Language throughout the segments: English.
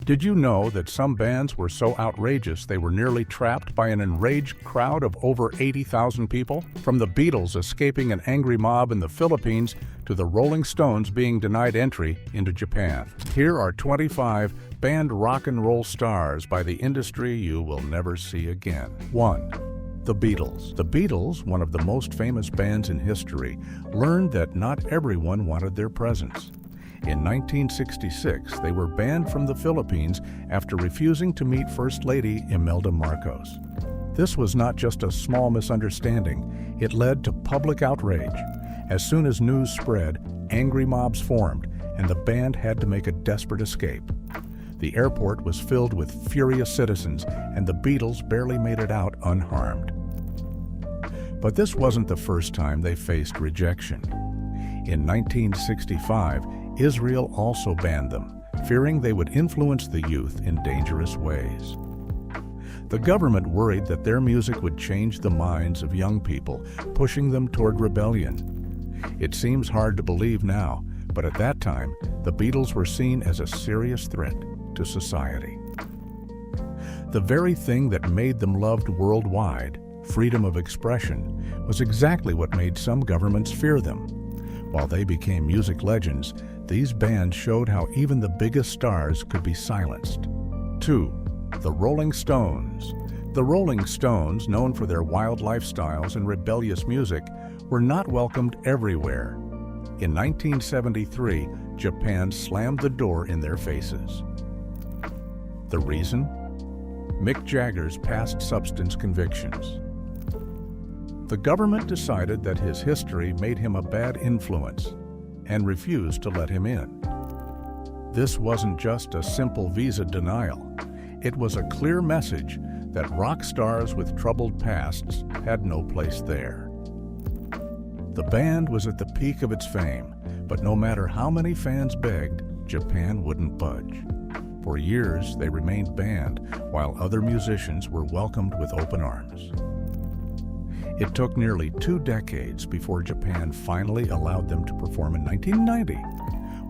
Did you know that some bands were so outrageous they were nearly trapped by an enraged crowd of over 80,000 people? From the Beatles escaping an angry mob in the Philippines to the Rolling Stones being denied entry into Japan. Here are 25 banned rock and roll stars by the industry you will never see again. 1. The Beatles. The Beatles, one of the most famous bands in history, learned that not everyone wanted their presence. In 1966, they were banned from the Philippines after refusing to meet First Lady Imelda Marcos. This was not just a small misunderstanding, it led to public outrage. As soon as news spread, angry mobs formed, and the band had to make a desperate escape. The airport was filled with furious citizens, and the Beatles barely made it out unharmed. But this wasn't the first time they faced rejection. In 1965, Israel also banned them, fearing they would influence the youth in dangerous ways. The government worried that their music would change the minds of young people, pushing them toward rebellion. It seems hard to believe now, but at that time, the Beatles were seen as a serious threat to society. The very thing that made them loved worldwide, freedom of expression, was exactly what made some governments fear them. While they became music legends, these bands showed how even the biggest stars could be silenced. 2. The Rolling Stones. The Rolling Stones, known for their wild lifestyles and rebellious music, were not welcomed everywhere. In 1973, Japan slammed the door in their faces. The reason? Mick Jagger's past substance convictions. The government decided that his history made him a bad influence and refused to let him in. This wasn't just a simple visa denial. It was a clear message that rock stars with troubled pasts had no place there. The band was at the peak of its fame, but no matter how many fans begged, Japan wouldn't budge. For years, they remained banned, while other musicians were welcomed with open arms. It took nearly 2 decades before Japan finally allowed them to perform in 1990.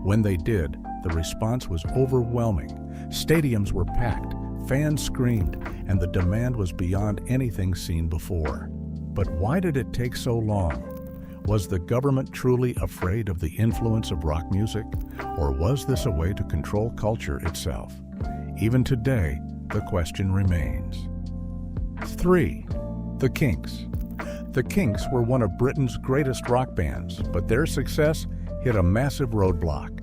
When they did, the response was overwhelming. Stadiums were packed, fans screamed, and the demand was beyond anything seen before. But why did it take so long? Was the government truly afraid of the influence of rock music, or was this a way to control culture itself? Even today, the question remains. 3. The Kinks. The Kinks were one of Britain's greatest rock bands, but their success hit a massive roadblock.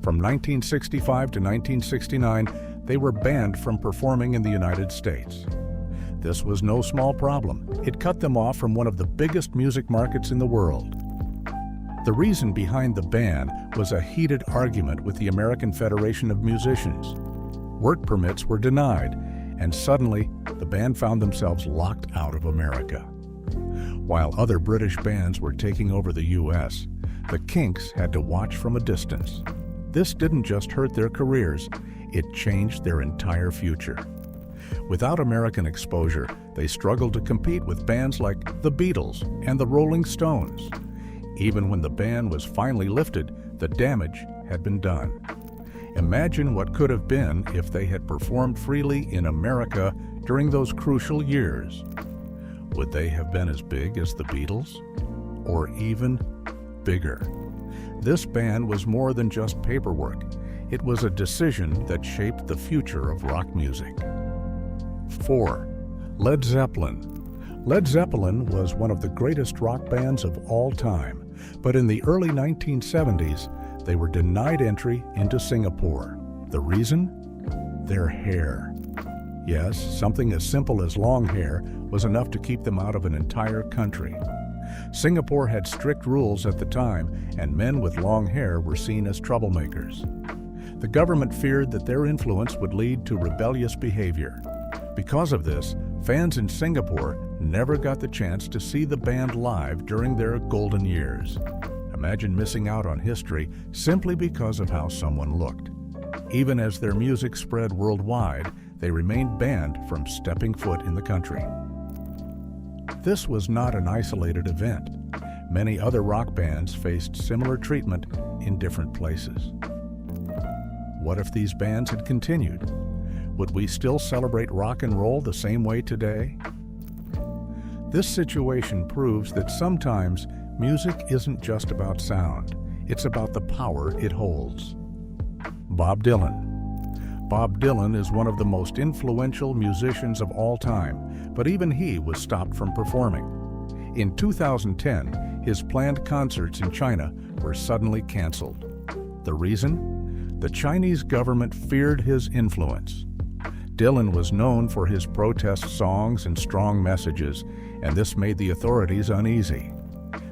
From 1965 to 1969, they were banned from performing in the United States. This was no small problem. It cut them off from one of the biggest music markets in the world. The reason behind the ban was a heated argument with the American Federation of Musicians. Work permits were denied, and suddenly the band found themselves locked out of America. While other British bands were taking over the U.S., the Kinks had to watch from a distance. This didn't just hurt their careers, it changed their entire future. Without American exposure, they struggled to compete with bands like the Beatles and the Rolling Stones. Even when the ban was finally lifted, the damage had been done. Imagine what could have been if they had performed freely in America during those crucial years. Would they have been as big as the Beatles? Or even bigger? This ban was more than just paperwork. It was a decision that shaped the future of rock music. 4. Led Zeppelin. Led Zeppelin was one of the greatest rock bands of all time, but in the early 1970s, they were denied entry into Singapore. The reason? Their hair. Yes, something as simple as long hair was enough to keep them out of an entire country. Singapore had strict rules at the time, and men with long hair were seen as troublemakers. The government feared that their influence would lead to rebellious behavior. Because of this, fans in Singapore never got the chance to see the band live during their golden years. Imagine missing out on history simply because of how someone looked. Even as their music spread worldwide, they remained banned from stepping foot in the country. This was not an isolated event. Many other rock bands faced similar treatment in different places. what if these bands had continued? Would we still celebrate rock and roll the same way today? This situation proves that sometimes music isn't just about sound, it's about the power it holds. Bob Dylan. Bob Dylan is one of the most influential musicians of all time, but even he was stopped from performing. In 2010, his planned concerts in China were suddenly canceled. The reason? The Chinese government feared his influence. Dylan was known for his protest songs and strong messages, and this made the authorities uneasy.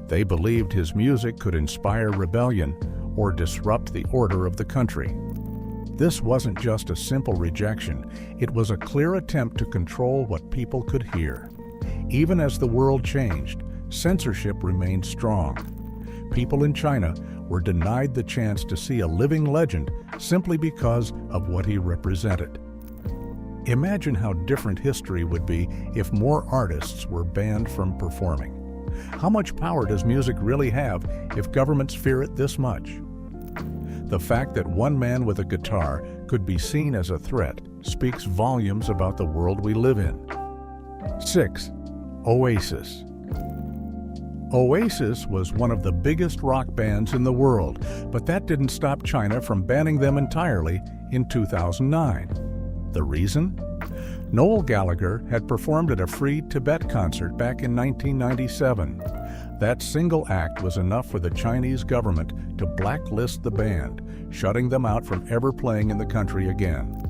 They believed his music could inspire rebellion or disrupt the order of the country. This wasn't just a simple rejection, it was a clear attempt to control what people could hear. Even as the world changed, censorship remained strong. People in China were denied the chance to see a living legend simply because of what he represented. Imagine how different history would be if more artists were banned from performing. How much power does music really have if governments fear it this much? The fact that one man with a guitar could be seen as a threat speaks volumes about the world we live in. 6. Oasis. Oasis was one of the biggest rock bands in the world, but that didn't stop China from banning them entirely in 2009. The reason? Noel Gallagher had performed at a free Tibet concert back in 1997. That single act was enough for the Chinese government to blacklist the band, shutting them out from ever playing in the country again.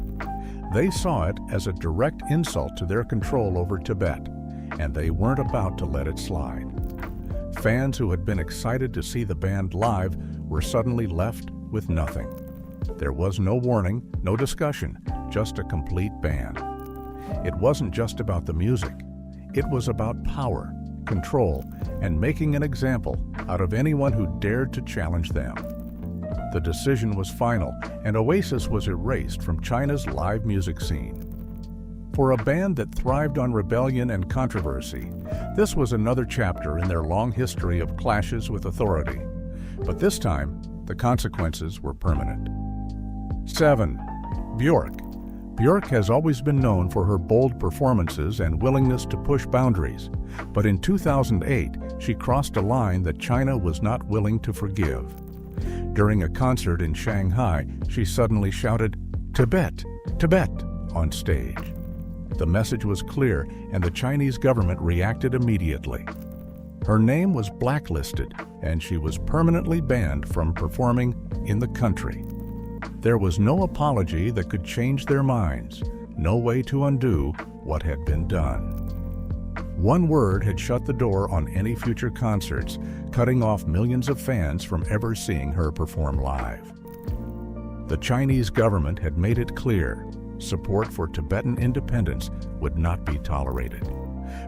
They saw it as a direct insult to their control over Tibet, and they weren't about to let it slide. Fans who had been excited to see the band live were suddenly left with nothing. There was no warning, no discussion, just a complete ban. It wasn't just about the music. It was about power, control, and making an example out of anyone who dared to challenge them. The decision was final, and Oasis was erased from China's live music scene. For a band that thrived on rebellion and controversy, this was another chapter in their long history of clashes with authority. But this time, the consequences were permanent. 7. Björk. Björk has always been known for her bold performances and willingness to push boundaries, but in 2008, she crossed a line that China was not willing to forgive. During a concert in Shanghai, she suddenly shouted, "Tibet, Tibet," on stage. The message was clear, and the Chinese government reacted immediately. Her name was blacklisted, and she was permanently banned from performing in the country. There was no apology that could change their minds, no way to undo what had been done. One word had shut the door on any future concerts, cutting off millions of fans from ever seeing her perform live. The Chinese government had made it clear support for Tibetan independence would not be tolerated.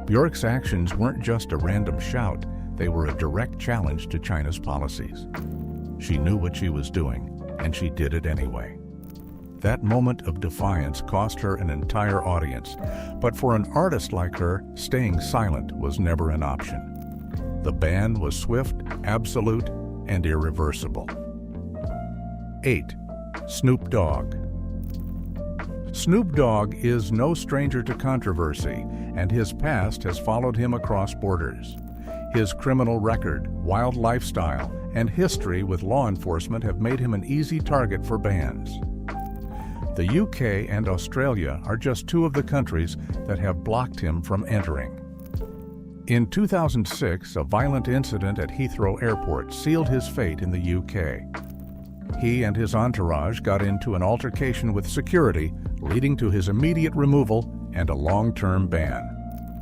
Björk's actions weren't just a random shout, they were a direct challenge to China's policies. She knew what she was doing, and she did it anyway. That moment of defiance cost her an entire audience, but for an artist like her, staying silent was never an option. The ban was swift, absolute, and irreversible. 8. Snoop Dogg. Snoop Dogg is no stranger to controversy, and his past has followed him across borders. His criminal record, wild lifestyle, and history with law enforcement have made him an easy target for bans. The UK and Australia are just two of the countries that have blocked him from entering. In 2006, a violent incident at Heathrow Airport sealed his fate in the UK. He and his entourage got into an altercation with security, leading to his immediate removal and a long-term ban.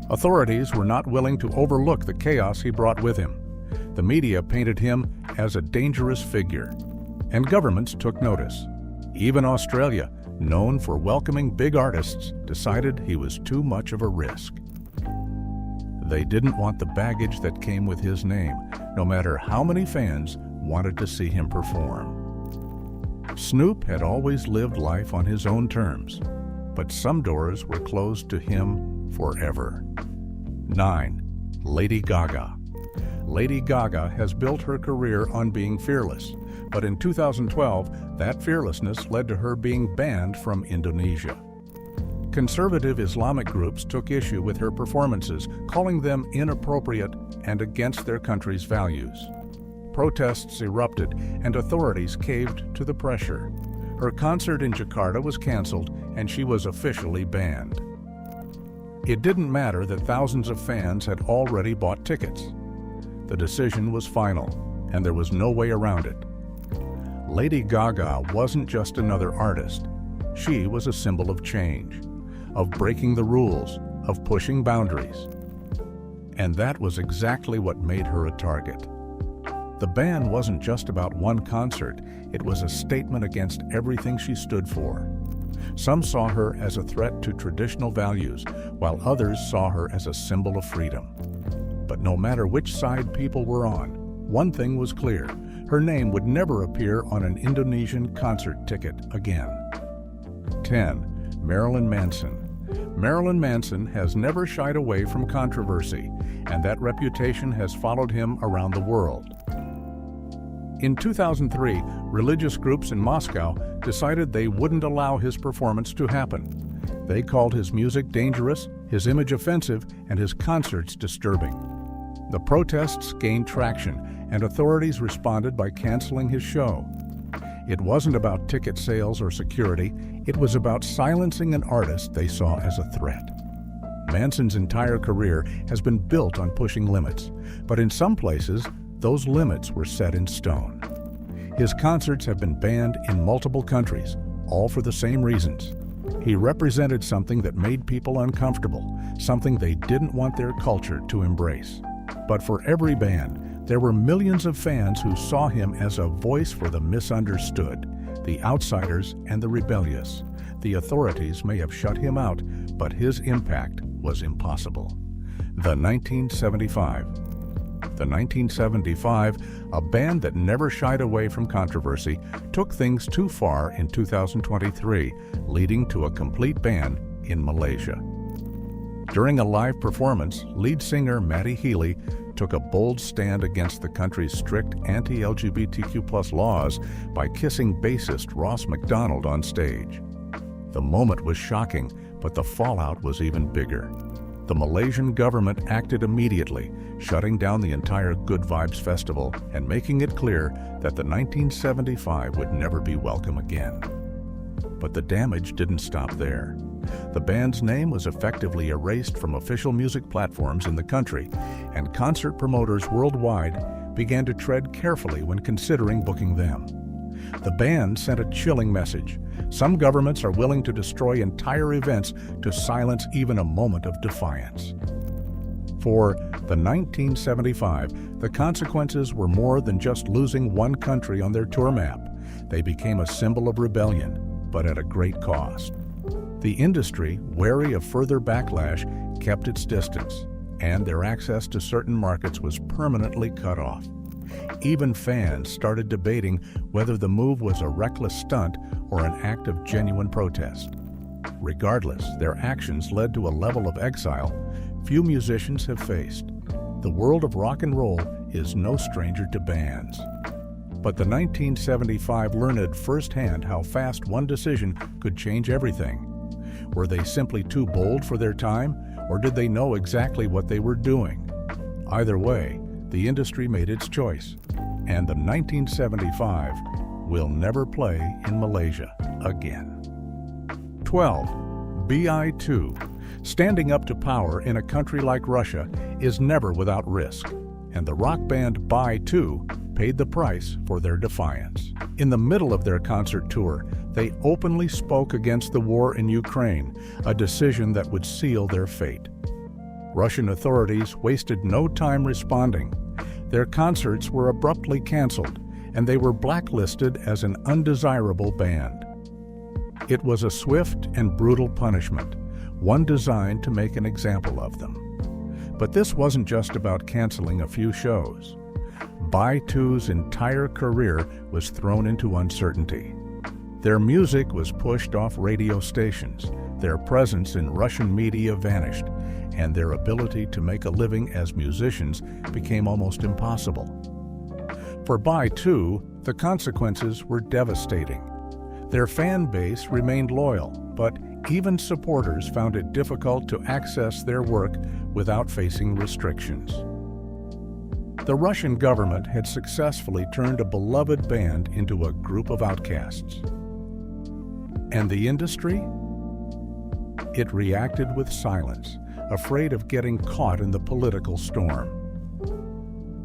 Authorities were not willing to overlook the chaos he brought with him. The media painted him as a dangerous figure, and governments took notice. Even Australia, known for welcoming big artists, decided he was too much of a risk. They didn't want the baggage that came with his name, no matter how many fans wanted to see him perform. Snoop had always lived life on his own terms, but some doors were closed to him forever. 9. Lady Gaga. Lady Gaga has built her career on being fearless, But in 2012, that fearlessness led to her being banned from Indonesia. Conservative Islamic groups took issue with her performances, calling them inappropriate and against their country's values. Protests erupted, and authorities caved to the pressure. Her concert in Jakarta was canceled, and she was officially banned. It didn't matter that thousands of fans had already bought tickets. The decision was final, and there was no way around it. Lady Gaga wasn't just another artist. She was a symbol of change, of breaking the rules, of pushing boundaries. And that was exactly what made her a target. The ban wasn't just about one concert, it was a statement against everything she stood for. Some saw her as a threat to traditional values, while others saw her as a symbol of freedom. But no matter which side people were on, one thing was clear: her name would never appear on an Indonesian concert ticket again. 10. Marilyn Manson. Marilyn Manson has never shied away from controversy, and that reputation has followed him around the world. In 2003, religious groups in Moscow decided they wouldn't allow his performance to happen. They called his music dangerous, his image offensive, and his concerts disturbing. The protests gained traction, and authorities responded by canceling his show. It wasn't about ticket sales or security, it was about silencing an artist they saw as a threat. Manson's entire career has been built on pushing limits, but in some places, those limits were set in stone. His concerts have been banned in multiple countries, all for the same reasons. He represented something that made people uncomfortable, something they didn't want their culture to embrace. But for every ban, there were millions of fans who saw him as a voice for the misunderstood, the outsiders and the rebellious. The authorities may have shut him out, but his impact was impossible. The 1975, a band that never shied away from controversy, took things too far in 2023, leading to a complete ban in Malaysia. During a live performance, lead singer Matty Healy took a bold stand against the country's strict anti-LGBTQ+ laws by kissing bassist Ross MacDonald on stage. The moment was shocking, but the fallout was even bigger. The Malaysian government acted immediately, shutting down the entire Good Vibes Festival and making it clear that the 1975 would never be welcome again. But the damage didn't stop there. The band's name was effectively erased from official music platforms in the country, and concert promoters worldwide began to tread carefully when considering booking them. The band sent a chilling message. Some governments are willing to destroy entire events to silence even a moment of defiance. For the 1975, the consequences were more than just losing one country on their tour map. They became a symbol of rebellion, but at a great cost. The industry, wary of further backlash, kept its distance, and their access to certain markets was permanently cut off. Even fans started debating whether the move was a reckless stunt or an act of genuine protest. Regardless, their actions led to a level of exile few musicians have faced. The world of rock and roll is no stranger to bans. But the 1975 learned firsthand how fast one decision could change everything. Were they simply too bold for their time, or did they know exactly what they were doing? Either way, the industry made its choice, and the 1975 will never play in Malaysia again. 12. BI2. Standing up to power in a country like Russia is never without risk, and the rock band BI2 paid the price for their defiance. In the middle of their concert tour, they openly spoke against the war in Ukraine, a decision that would seal their fate. Russian authorities wasted no time responding. Their concerts were abruptly canceled, and they were blacklisted as an undesirable band. It was a swift and brutal punishment, one designed to make an example of them. But this wasn't just about canceling a few shows. BI2's entire career was thrown into uncertainty. Their music was pushed off radio stations, their presence in Russian media vanished, and their ability to make a living as musicians became almost impossible. For By2, the consequences were devastating. Their fan base remained loyal, but even supporters found it difficult to access their work without facing restrictions. The Russian government had successfully turned a beloved band into a group of outcasts. And the industry? It reacted with silence, afraid of getting caught in the political storm.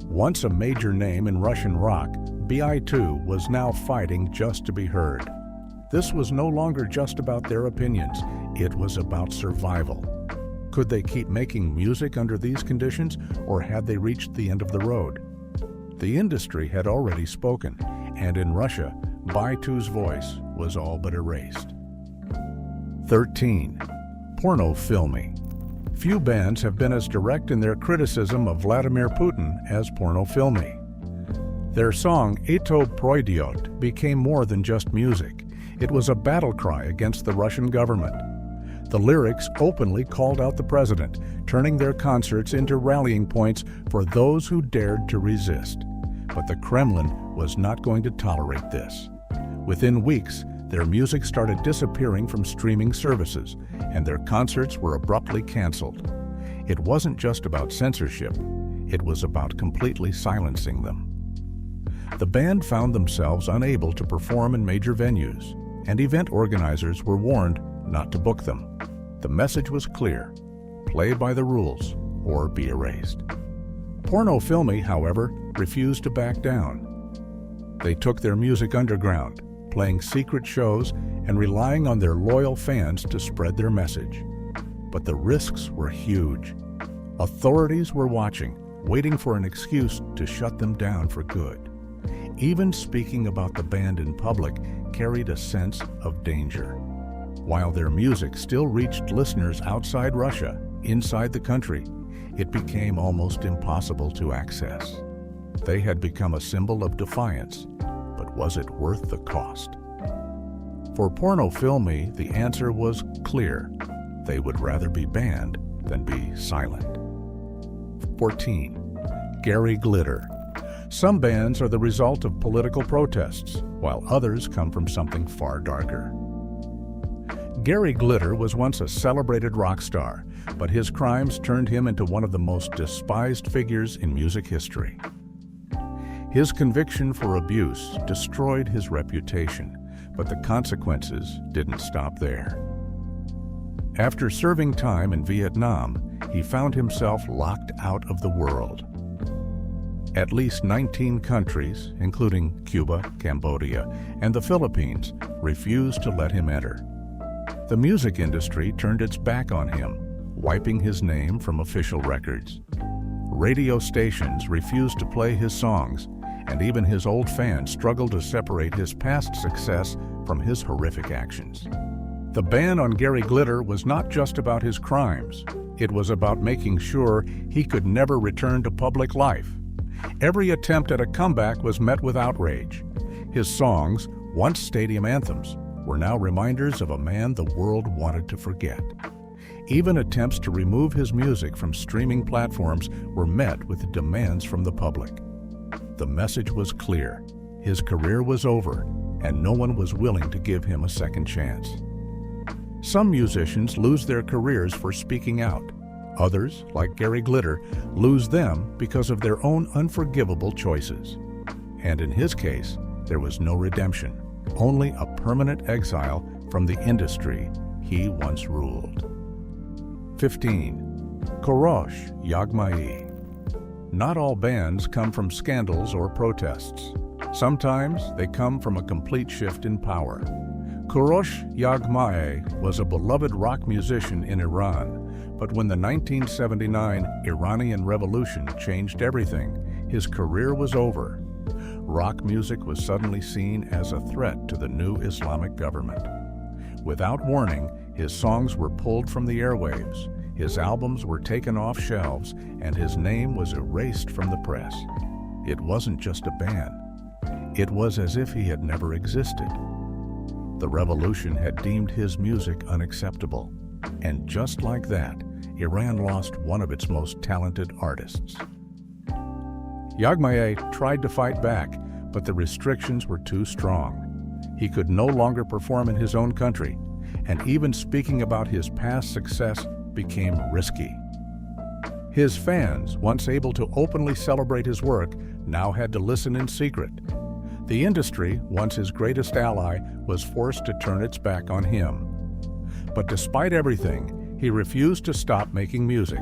Once a major name in Russian rock, Bi2 was now fighting just to be heard. This was no longer just about their opinions, it was about survival. Could they keep making music under these conditions, or had they reached the end of the road? The industry had already spoken, and in Russia, By2's voice was all but erased. 13. Pornofilmy. Few bands have been as direct in their criticism of Vladimir Putin as Pornofilmy. Their song Eto Proidiot became more than just music. It was a battle cry against the Russian government. The lyrics openly called out the president, turning their concerts into rallying points for those who dared to resist. But the Kremlin was not going to tolerate this. Within weeks, their music started disappearing from streaming services, and their concerts were abruptly canceled. It wasn't just about censorship, it was about completely silencing them. The band found themselves unable to perform in major venues, and event organizers were warned not to book them. The message was clear: play by the rules or be erased. Pornofilmy, however, refused to back down. They took their music underground, playing secret shows and relying on their loyal fans to spread their message. But the risks were huge. Authorities were watching, waiting for an excuse to shut them down for good. Even speaking about the band in public carried a sense of danger. While their music still reached listeners outside Russia, inside the country, it became almost impossible to access. They had become a symbol of defiance, but was it worth the cost? For Pornofilmy, the answer was clear. They would rather be banned than be silent. 14. Gary Glitter. Some bands are the result of political protests, while others come from something far darker. Gary Glitter was once a celebrated rock star, but his crimes turned him into one of the most despised figures in music history. His conviction for abuse destroyed his reputation, but the consequences didn't stop there. After serving time in Vietnam, he found himself locked out of the world. At least 19 countries, including Cuba, Cambodia, and the Philippines, refused to let him enter. The music industry turned its back on him, wiping his name from official records. Radio stations refused to play his songs, and even his old fans struggled to separate his past success from his horrific actions. The ban on Gary Glitter was not just about his crimes. It was about making sure he could never return to public life. Every attempt at a comeback was met with outrage. His songs, once stadium anthems, were now reminders of a man the world wanted to forget. Even attempts to remove his music from streaming platforms were met with demands from the public. The message was clear: his career was over, and no one was willing to give him a second chance. Some musicians lose their careers for speaking out. Others, like Gary Glitter, lose them because of their own unforgivable choices. And in his case, there was no redemption, only a permanent exile from the industry he once ruled. 15. Korosh Yagmai. Not all bands come from scandals or protests. Sometimes they come from a complete shift in power. Korosh Yagmai was a beloved rock musician in Iran, but when the 1979 Iranian Revolution changed everything, his career was over. Rock music was suddenly seen as a threat to the new Islamic government. Without warning, his songs were pulled from the airwaves, his albums were taken off shelves, and his name was erased from the press. It wasn't just a ban. It was as if he had never existed. The revolution had deemed his music unacceptable, and just like that, Iran lost one of its most talented artists. Yagmaye tried to fight back, but the restrictions were too strong. He could no longer perform in his own country, and even speaking about his past success became risky. His fans, once able to openly celebrate his work, now had to listen in secret. The industry, once his greatest ally, was forced to turn its back on him. But despite everything, he refused to stop making music.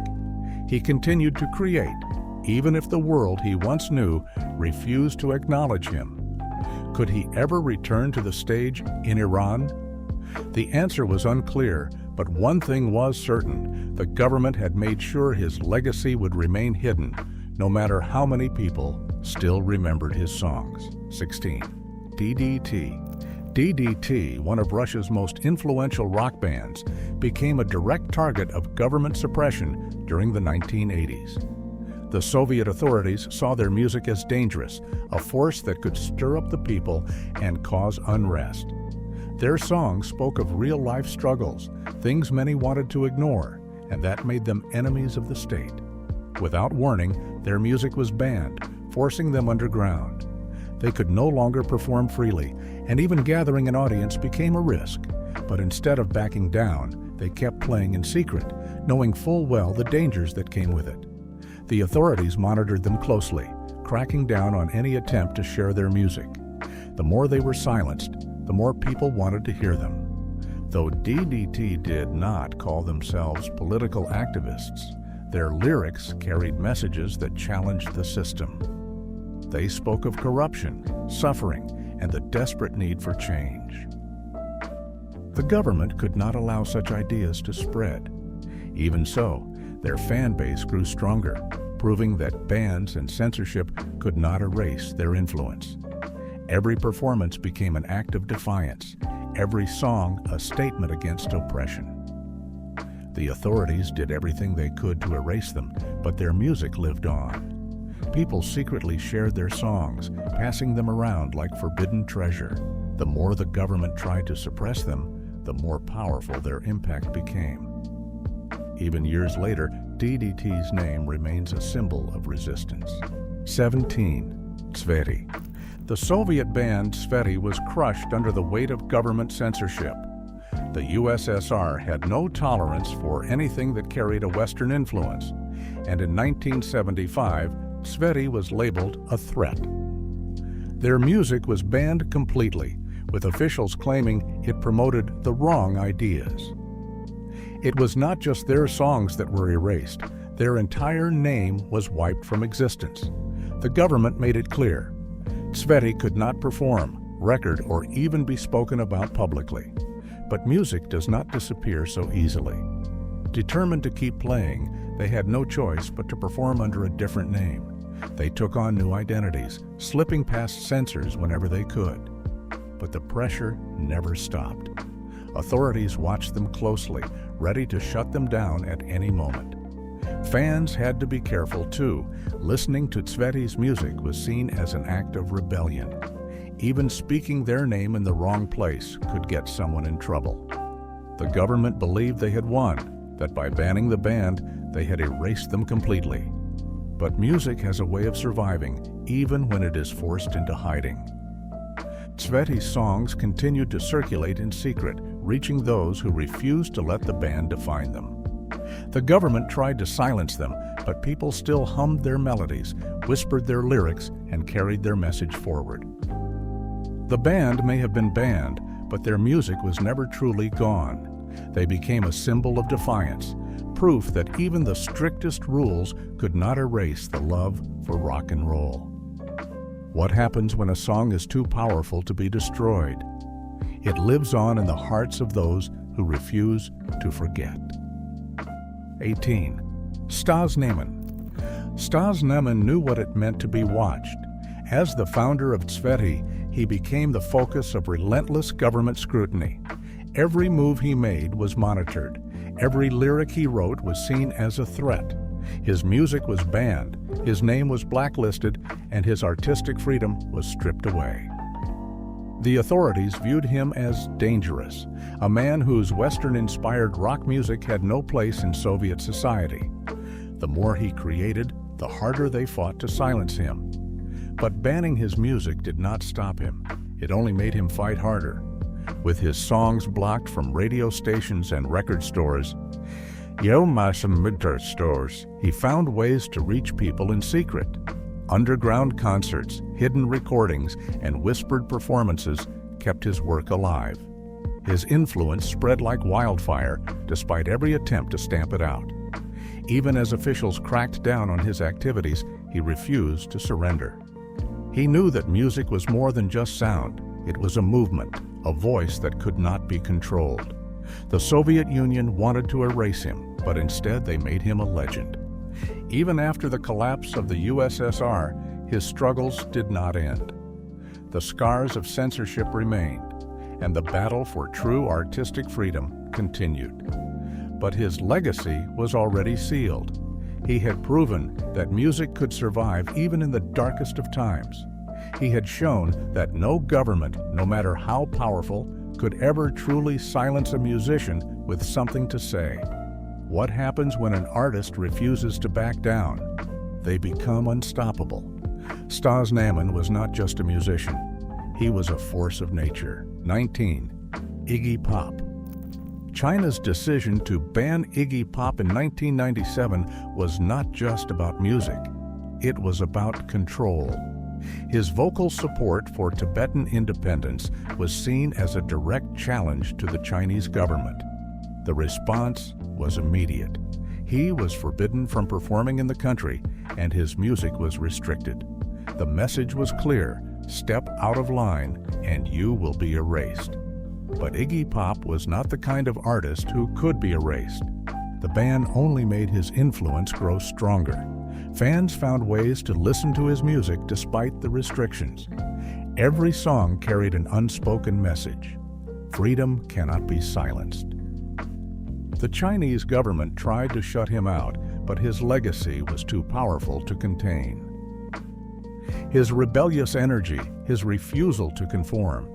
He continued to create, even if the world he once knew refused to acknowledge him. Could he ever return to the stage in Iran? The answer was unclear, but one thing was certain: the government had made sure his legacy would remain hidden, no matter how many people still remembered his songs. 16. DDT. DDT, one of Russia's most influential rock bands, became a direct target of government suppression during the 1980s. The Soviet authorities saw their music as dangerous, a force that could stir up the people and cause unrest. Their songs spoke of real-life struggles, things many wanted to ignore, and that made them enemies of the state. Without warning, their music was banned, forcing them underground. They could no longer perform freely, and even gathering an audience became a risk. But instead of backing down, they kept playing in secret, knowing full well the dangers that came with it. The authorities monitored them closely, cracking down on any attempt to share their music. The more they were silenced, the more people wanted to hear them. Though DDT did not call themselves political activists, their lyrics carried messages that challenged the system. They spoke of corruption, suffering, and the desperate need for change. The government could not allow such ideas to spread. Even so, their fan base grew stronger, proving that bans and censorship could not erase their influence. Every performance became an act of defiance, every song a statement against oppression. The authorities did everything they could to erase them, but their music lived on. People secretly shared their songs, passing them around like forbidden treasure. The more the government tried to suppress them, the more powerful their impact became. Even years later, DDT's name remains a symbol of resistance. 17. Tsveti. The Soviet band Tsveti was crushed under the weight of government censorship. The USSR had no tolerance for anything that carried a Western influence, and in 1975, Tsveti was labeled a threat. Their music was banned completely, with officials claiming it promoted the wrong ideas. It was not just their songs that were erased, their entire name was wiped from existence. The government made it clear: Tsveti could not perform, record, or even be spoken about publicly. But music does not disappear so easily. Determined to keep playing, they had no choice but to perform under a different name. They took on new identities, slipping past censors whenever they could. But the pressure never stopped. Authorities watched them closely, ready to shut them down at any moment. Fans had to be careful too. Listening to Tsveti's music was seen as an act of rebellion. Even speaking their name in the wrong place could get someone in trouble. The government believed they had won, that by banning the band, they had erased them completely. But music has a way of surviving, even when it is forced into hiding. Tsveti's songs continued to circulate in secret, reaching those who refused to let the band define them. The government tried to silence them, but people still hummed their melodies, whispered their lyrics, and carried their message forward. The band may have been banned, but their music was never truly gone. They became a symbol of defiance, proof that even the strictest rules could not erase the love for rock and roll. What happens when a song is too powerful to be destroyed? It lives on in the hearts of those who refuse to forget. 18. Stas Neman. Stas Neman knew what it meant to be watched. As the founder of Tsveti, he became the focus of relentless government scrutiny. Every move he made was monitored. Every lyric he wrote was seen as a threat. His music was banned, his name was blacklisted, and his artistic freedom was stripped away. The authorities viewed him as dangerous, a man whose Western-inspired rock music had no place in Soviet society. The more he created, the harder they fought to silence him. But banning his music did not stop him. It only made him fight harder. With his songs blocked from radio stations and record stores, he found ways to reach people in secret. Underground concerts, hidden recordings, and whispered performances kept his work alive. His influence spread like wildfire, despite every attempt to stamp it out. Even as officials cracked down on his activities, he refused to surrender. He knew that music was more than just sound. It was a movement, a voice that could not be controlled. The Soviet Union wanted to erase him, but instead they made him a legend. Even after the collapse of the USSR, his struggles did not end. The scars of censorship remained, and the battle for true artistic freedom continued. But his legacy was already sealed. He had proven that music could survive even in the darkest of times. He had shown that no government, no matter how powerful, could ever truly silence a musician with something to say. What happens when an artist refuses to back down? They become unstoppable. Stas Namen was not just a musician. He was a force of nature. 19. Iggy Pop. China's decision to ban Iggy Pop in 1997 was not just about music. It was about control. His vocal support for Tibetan independence was seen as a direct challenge to the Chinese government. The response was immediate. He was forbidden from performing in the country, and his music was restricted. The message was clear: step out of line, and you will be erased. But Iggy Pop was not the kind of artist who could be erased. The ban only made his influence grow stronger. Fans found ways to listen to his music despite the restrictions. Every song carried an unspoken message: freedom cannot be silenced. The Chinese government tried to shut him out, but his legacy was too powerful to contain. His rebellious energy, his refusal to conform,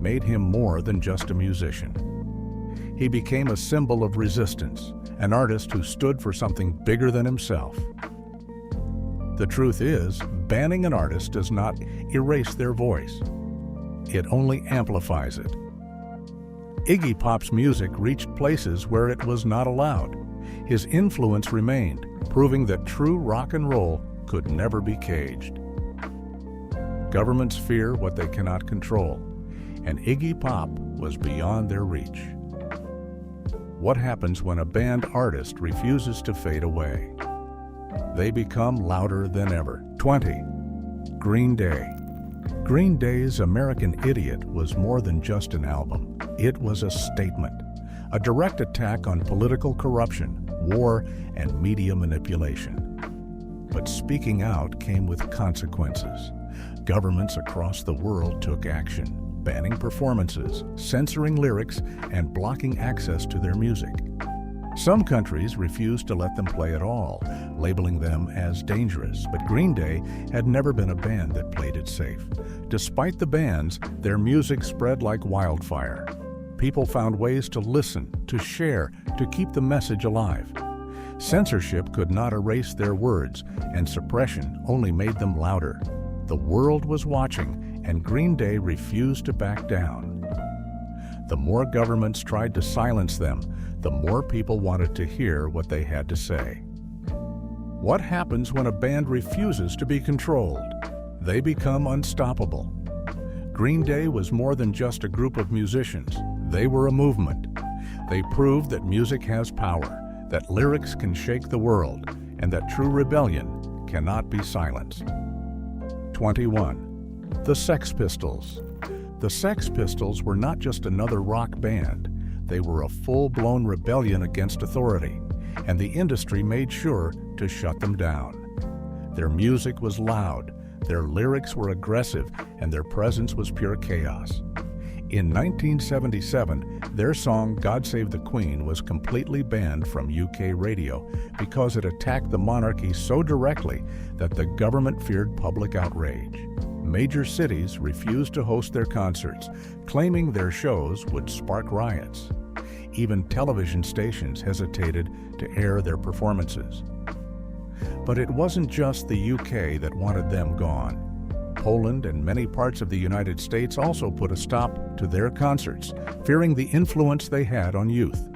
made him more than just a musician. He became a symbol of resistance, an artist who stood for something bigger than himself. The truth is, banning an artist does not erase their voice. It only amplifies it. Iggy Pop's music reached places where it was not allowed. His influence remained, proving that true rock and roll could never be caged. Governments fear what they cannot control, and Iggy Pop was beyond their reach. What happens when a banned artist refuses to fade away? They become louder than ever. 20. Green Day. Green Day's American Idiot was more than just an album. It was a statement, a direct attack on political corruption, war, and media manipulation. But speaking out came with consequences. Governments across the world took action, banning performances, censoring lyrics, and blocking access to their music. Some countries refused to let them play at all, labeling them as dangerous, but Green Day had never been a band that played it safe. Despite the bans, their music spread like wildfire. People found ways to listen, to share, to keep the message alive. Censorship could not erase their words, and suppression only made them louder. The world was watching, and Green Day refused to back down. The more governments tried to silence them, the more people wanted to hear what they had to say. What happens when a band refuses to be controlled? They become unstoppable. Green Day was more than just a group of musicians. They were a movement. They proved that music has power, that lyrics can shake the world, and that true rebellion cannot be silenced. 21. The Sex Pistols. The Sex Pistols were not just another rock band. They were a full-blown rebellion against authority, and the industry made sure to shut them down. Their music was loud, their lyrics were aggressive, and their presence was pure chaos. In 1977, their song God Save the Queen was completely banned from UK radio because it attacked the monarchy so directly that the government feared public outrage. Major cities refused to host their concerts, claiming their shows would spark riots. Even television stations hesitated to air their performances. But it wasn't just the UK that wanted them gone. Poland and many parts of the United States also put a stop to their concerts, fearing the influence they had on youth.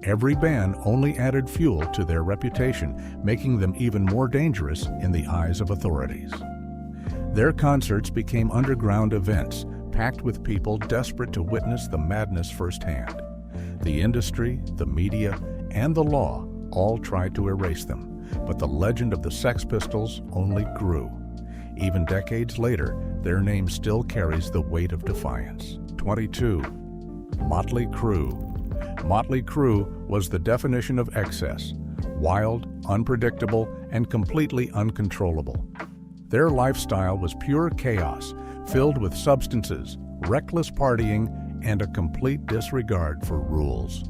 Every ban only added fuel to their reputation, making them even more dangerous in the eyes of authorities. Their concerts became underground events, packed with people desperate to witness the madness firsthand. The industry, the media, and the law all tried to erase them, but the legend of the Sex Pistols only grew. Even decades later, their name still carries the weight of defiance. 22. Motley Crue. Motley Crue was the definition of excess: wild, unpredictable, and completely uncontrollable. Their lifestyle was pure chaos, filled with substances, reckless partying, and a complete disregard for rules.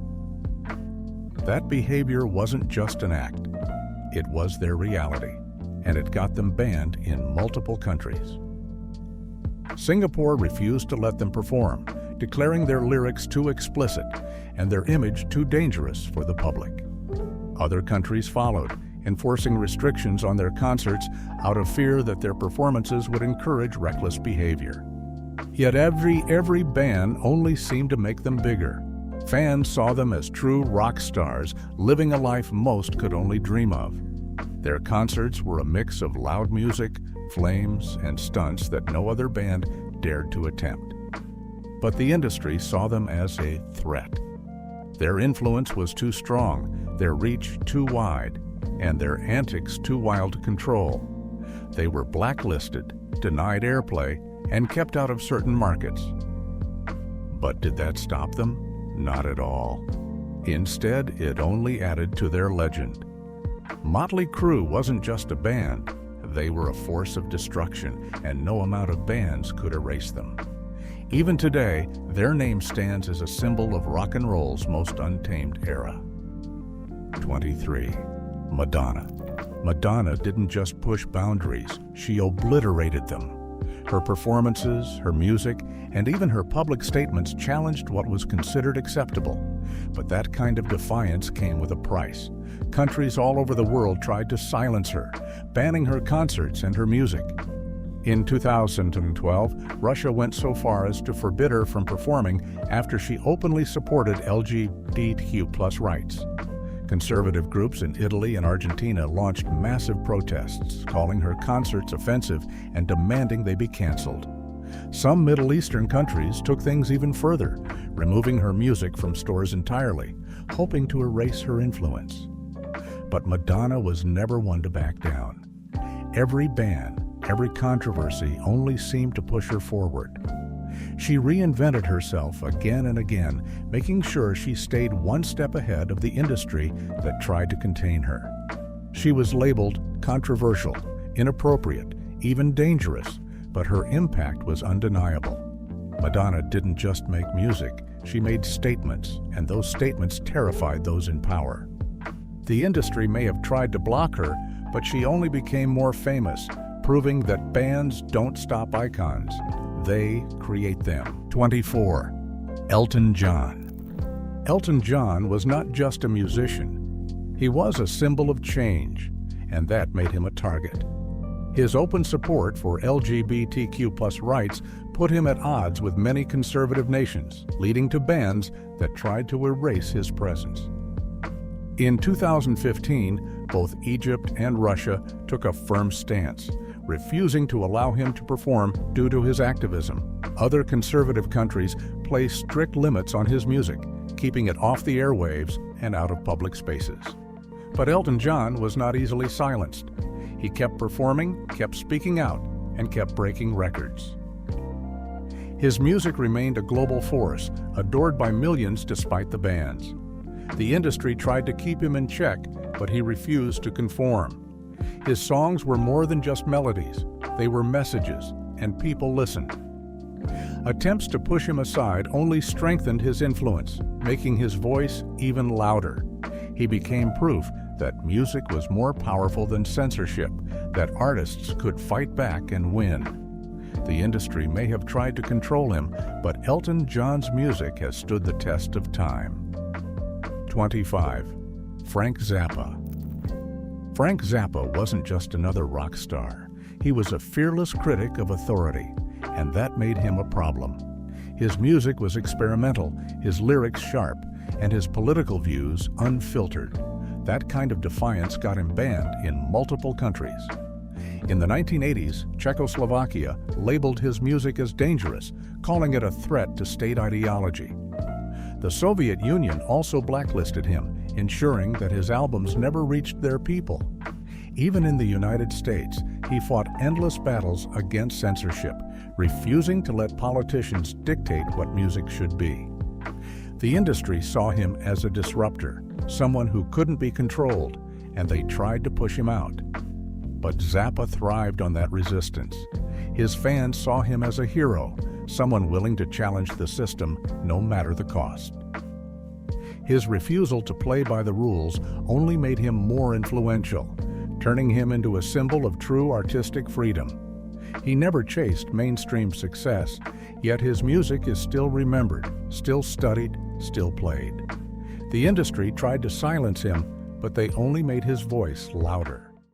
That behavior wasn't just an act, it was their reality, and it got them banned in multiple countries. Singapore refused to let them perform, declaring their lyrics too explicit and their image too dangerous for the public. Other countries followed, enforcing restrictions on their concerts out of fear that their performances would encourage reckless behavior. Yet every ban only seemed to make them bigger. Fans saw them as true rock stars, living a life most could only dream of. Their concerts were a mix of loud music, flames, and stunts that no other band dared to attempt. But the industry saw them as a threat. Their influence was too strong, their reach too wide, and their antics too wild to control. They were blacklisted, denied airplay, and kept out of certain markets. But did that stop them? Not at all. Instead, it only added to their legend. Motley Crue wasn't just a band, they were a force of destruction, and no amount of bans could erase them. Even today, their name stands as a symbol of rock and roll's most untamed era. 23. Madonna. Madonna didn't just push boundaries, she obliterated them. Her performances, her music, and even her public statements challenged what was considered acceptable. But that kind of defiance came with a price. Countries all over the world tried to silence her, banning her concerts and her music. In 2012, Russia went so far as to forbid her from performing after she openly supported LGBTQ+ rights. Conservative groups in Italy and Argentina launched massive protests, calling her concerts offensive and demanding they be canceled. Some Middle Eastern countries took things even further, removing her music from stores entirely, hoping to erase her influence. But Madonna was never one to back down. Every ban, every controversy only seemed to push her forward. She reinvented herself again and again, making sure she stayed one step ahead of the industry that tried to contain her. She was labeled controversial, inappropriate, even dangerous, but her impact was undeniable. Madonna didn't just make music, she made statements, and those statements terrified those in power. The industry may have tried to block her, but she only became more famous, proving that bands don't stop icons. They create them. 24. Elton John. Elton John was not just a musician. He was a symbol of change, and that made him a target. His open support for LGBTQ+ rights put him at odds with many conservative nations, leading to bans that tried to erase his presence. In 2015, both Egypt and Russia took a firm stance, refusing to allow him to perform due to his activism. Other conservative countries placed strict limits on his music, keeping it off the airwaves and out of public spaces. But Elton John was not easily silenced. He kept performing, kept speaking out, and kept breaking records. His music remained a global force, adored by millions despite the bans. The industry tried to keep him in check, but he refused to conform. His songs were more than just melodies. They were messages, and people listened. Attempts to push him aside only strengthened his influence, making his voice even louder. He became proof that music was more powerful than censorship, that artists could fight back and win. The industry may have tried to control him, but Elton John's music has stood the test of time. 25. Frank Zappa. Frank Zappa wasn't just another rock star. He was a fearless critic of authority, and that made him a problem. His music was experimental, his lyrics sharp, and his political views unfiltered. That kind of defiance got him banned in multiple countries. In the 1980s, Czechoslovakia labeled his music as dangerous, calling it a threat to state ideology. The Soviet Union also blacklisted him, ensuring that his albums never reached their people. Even in the United States, he fought endless battles against censorship, refusing to let politicians dictate what music should be. The industry saw him as a disruptor, someone who couldn't be controlled, and they tried to push him out. But Zappa thrived on that resistance. His fans saw him as a hero, someone willing to challenge the system no matter the cost. His refusal to play by the rules only made him more influential, turning him into a symbol of true artistic freedom. He never chased mainstream success, yet his music is still remembered, still studied, still played. The industry tried to silence him, but they only made his voice louder.